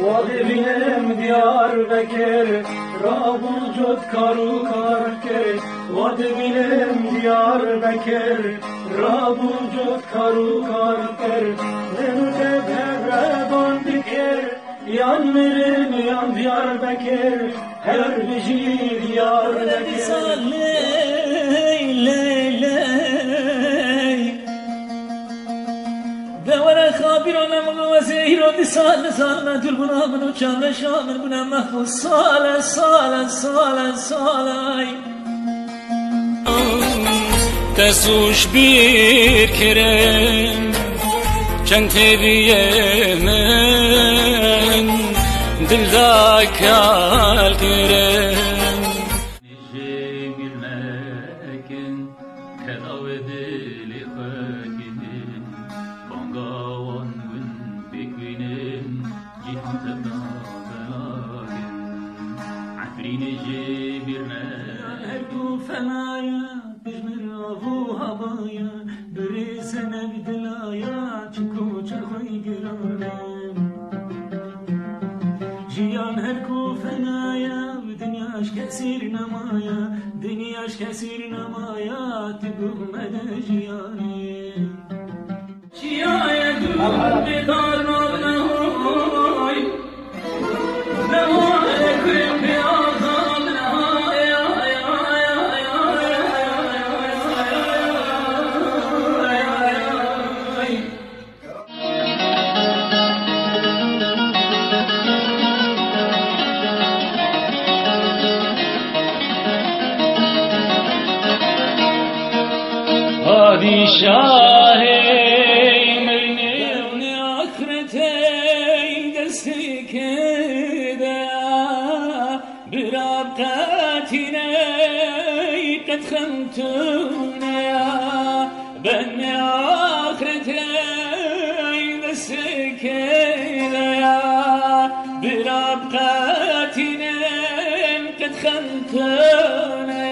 وادبینم Diyarbakır Rabul jod karu karker وادبینم Diyarbakır Rabul jod karu karker Nenute devredan dikir Yan mirim yan Diyarbakır Her biji Diyarbakır دور خابرون مغوزه رو سال سال ندل بنا منو چند شامل بنا محفوظ سال سال سال سال دستوش بیر کرم چند تبیه من دل دا کال کرم نجی گرمکن کداو دلی خاکن بانگاوان گن بکوینن جیهان تبنا بلاکن عفری نجی گرمکن هردو فنایا بجمر آبو هوایا بریسنه بدلایا چکو چرخوی گرانم جیان هرکو فنایا دنیاش کسیر نمایا دنیاش کسیر نمایا تبوغ مده جیانی جیای دور بدار نابنهوی نمای کرم بیازم نهای پادشاه مرنه آخرته دستی کده برابطتینه قد خمتونه بن آخرته دستی کده برابطتینه قد خمتونه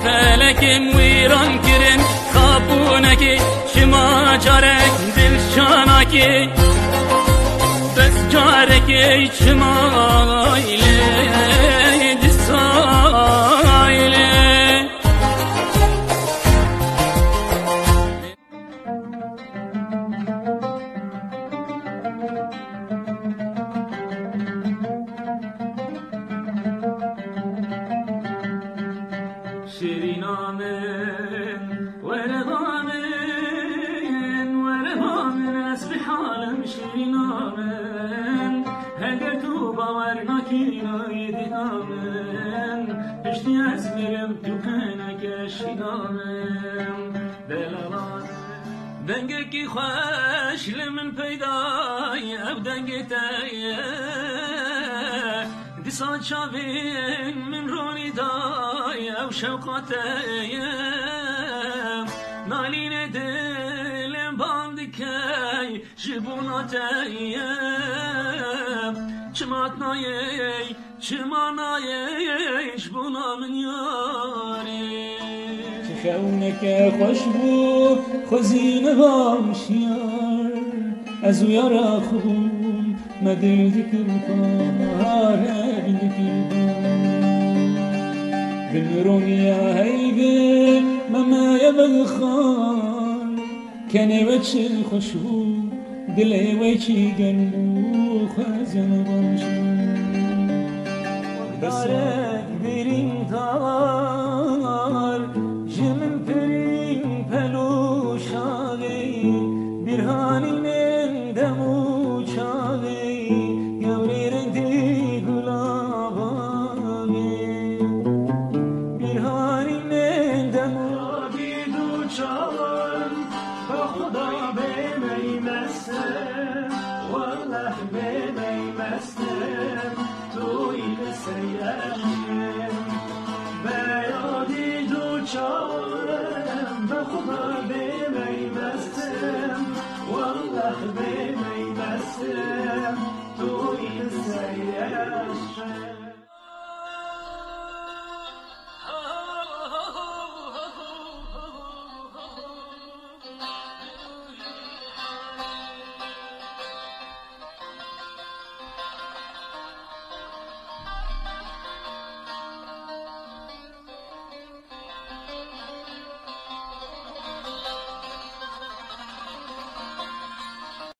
فلکم ویران کرن خوابونکی شما جارک دل شانکی بس جارکی شما ایله دسایله شيرينامن ورضامن أسبح عالم شيرينامن هدرتو باورنا كينا يدنامن اشتي أزمرم تكنك شينامن دلالان دنگکی خوش لمن پیدای او دنگتای دیسان شاوین من رونی دای او شوقاتای نالین دلم باندکی جبوناتای چمانایی جبونا من یاری خونك خوش بو خزين بامشيار ازو يرى خبوم ما دل ذكر طهار ذكر بنروني يا هيدي مما يبغخان كان وجه خوشبو دلي وجهي قلبو خزن بامشيار دارك برين دار جمن پرین پلوشاغی برهانین دمو چاغی گوری رندی گلابانی برهانین دمو دیدو چان با خدا بمیمستم والله بمیمستم توی سیرشم بیادی دو چان با خدا بمیمستم والله بمیمستم توی سیرشم